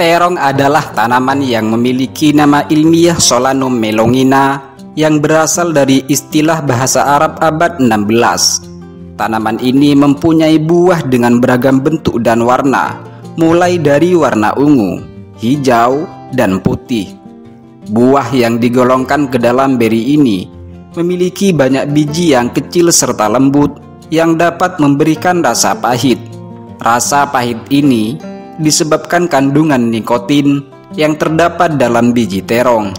Terong adalah tanaman yang memiliki nama ilmiah Solanum melongena yang berasal dari istilah bahasa Arab abad 16. Tanaman ini mempunyai buah dengan beragam bentuk dan warna, mulai dari warna ungu, hijau, dan putih. Buah yang digolongkan ke dalam beri ini memiliki banyak biji yang kecil serta lembut yang dapat memberikan rasa pahit. Rasa pahit ini disebabkan kandungan nikotin yang terdapat dalam biji terong.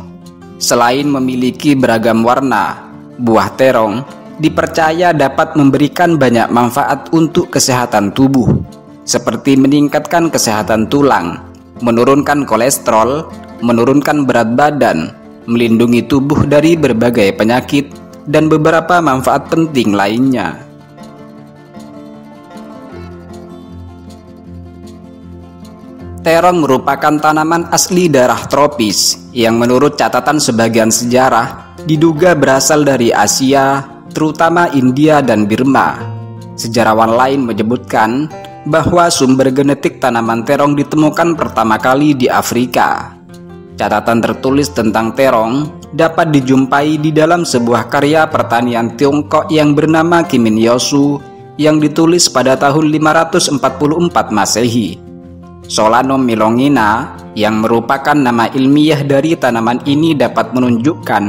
Selain memiliki beragam warna, buah terong dipercaya dapat memberikan banyak manfaat untuk kesehatan tubuh, seperti meningkatkan kesehatan tulang, menurunkan kolesterol, menurunkan berat badan, melindungi tubuh dari berbagai penyakit, dan beberapa manfaat penting lainnya. Terong merupakan tanaman asli daerah tropis yang menurut catatan sebagian sejarah diduga berasal dari Asia, terutama India dan Burma. Sejarawan lain menyebutkan bahwa sumber genetik tanaman terong ditemukan pertama kali di Afrika. Catatan tertulis tentang terong dapat dijumpai di dalam sebuah karya pertanian Tiongkok yang bernama Kimin Yosu yang ditulis pada tahun 544 Masehi. Solanum melongena yang merupakan nama ilmiah dari tanaman ini dapat menunjukkan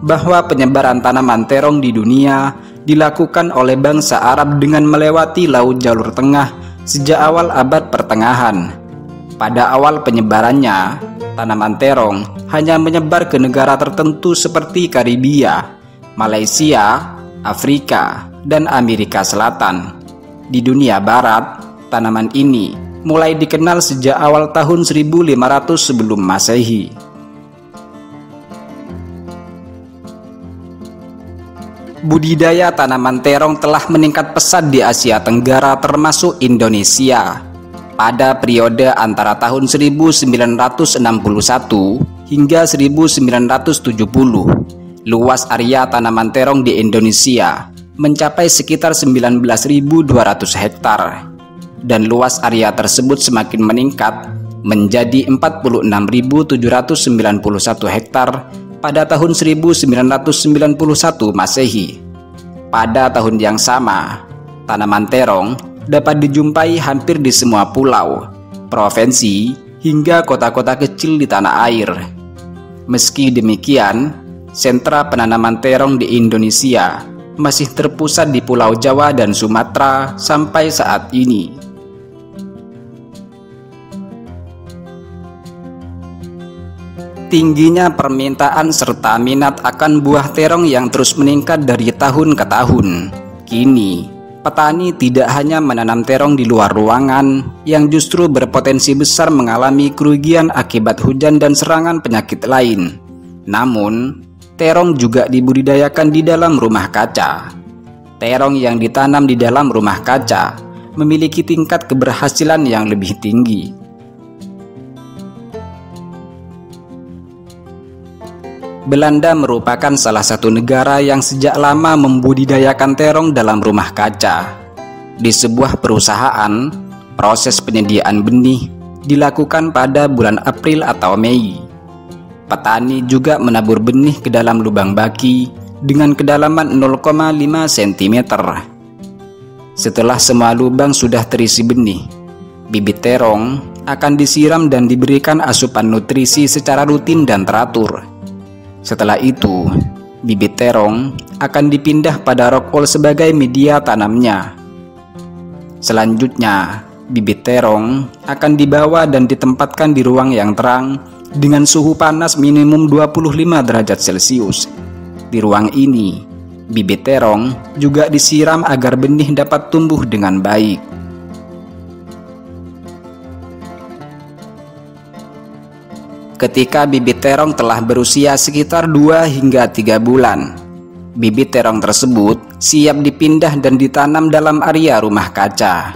bahwa penyebaran tanaman terong di dunia dilakukan oleh bangsa Arab dengan melewati Laut Jalur Tengah sejak awal abad pertengahan. Pada awal penyebarannya, tanaman terong hanya menyebar ke negara tertentu seperti Karibia, Malaysia, Afrika, dan Amerika Selatan. Di dunia barat, tanaman ini mulai dikenal sejak awal tahun 1500 sebelum Masehi. Budidaya tanaman terong telah meningkat pesat di Asia Tenggara termasuk Indonesia. Pada periode antara tahun 1961 hingga 1970, luas area tanaman terong di Indonesia mencapai sekitar 19.200 hektar. Dan luas area tersebut semakin meningkat menjadi 46.791 hektar pada tahun 1991 Masehi. Pada tahun yang sama, tanaman terong dapat dijumpai hampir di semua pulau, provinsi, hingga kota-kota kecil di tanah air. Meski demikian, sentra penanaman terong di Indonesia masih terpusat di Pulau Jawa dan Sumatera sampai saat ini. Tingginya permintaan serta minat akan buah terong yang terus meningkat dari tahun ke tahun. Kini, petani tidak hanya menanam terong di luar ruangan yang justru berpotensi besar mengalami kerugian akibat hujan dan serangan penyakit lain. Namun, terong juga dibudidayakan di dalam rumah kaca. Terong yang ditanam di dalam rumah kaca memiliki tingkat keberhasilan yang lebih tinggi. Belanda merupakan salah satu negara yang sejak lama membudidayakan terong dalam rumah kaca. Di sebuah perusahaan, proses penyediaan benih dilakukan pada bulan April atau Mei. Petani juga menabur benih ke dalam lubang baki dengan kedalaman 0,5 cm. Setelah semua lubang sudah terisi benih, bibit terong akan disiram dan diberikan asupan nutrisi secara rutin dan teratur. Setelah itu, bibit terong akan dipindah pada rockwool sebagai media tanamnya. Selanjutnya, bibit terong akan dibawa dan ditempatkan di ruang yang terang dengan suhu panas minimum 25 derajat Celcius. Di ruang ini, bibit terong juga disiram agar benih dapat tumbuh dengan baik. Ketika bibit terong telah berusia sekitar 2 hingga 3 bulan, bibit terong tersebut siap dipindah dan ditanam dalam area rumah kaca.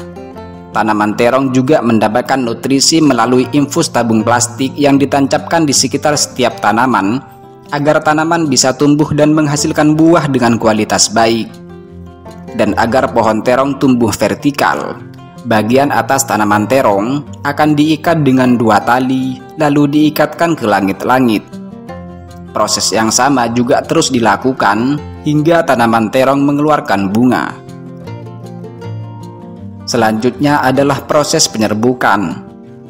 Tanaman terong juga mendapatkan nutrisi melalui infus tabung plastik yang ditancapkan di sekitar setiap tanaman agar tanaman bisa tumbuh dan menghasilkan buah dengan kualitas baik. Dan agar pohon terong tumbuh vertikal, Bagian atas tanaman terong akan diikat dengan 2 tali, lalu diikatkan ke langit-langit. Proses yang sama juga terus dilakukan hingga tanaman terong mengeluarkan bunga. Selanjutnya adalah proses penyerbukan,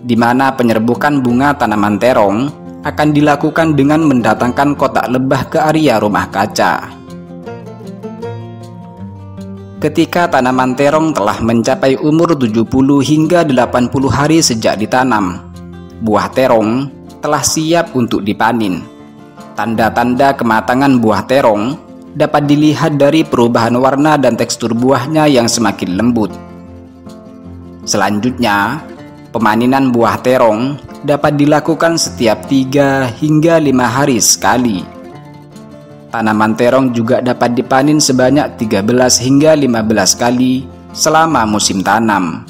di mana penyerbukan bunga tanaman terong akan dilakukan dengan mendatangkan kotak lebah ke area rumah kaca. Ketika tanaman terong telah mencapai umur 70 hingga 80 hari sejak ditanam, buah terong telah siap untuk dipanen. Tanda-tanda kematangan buah terong dapat dilihat dari perubahan warna dan tekstur buahnya yang semakin lembut. Selanjutnya, pemanenan buah terong dapat dilakukan setiap 3 hingga 5 hari sekali. Tanaman terong juga dapat dipanen sebanyak 13 hingga 15 kali selama musim tanam.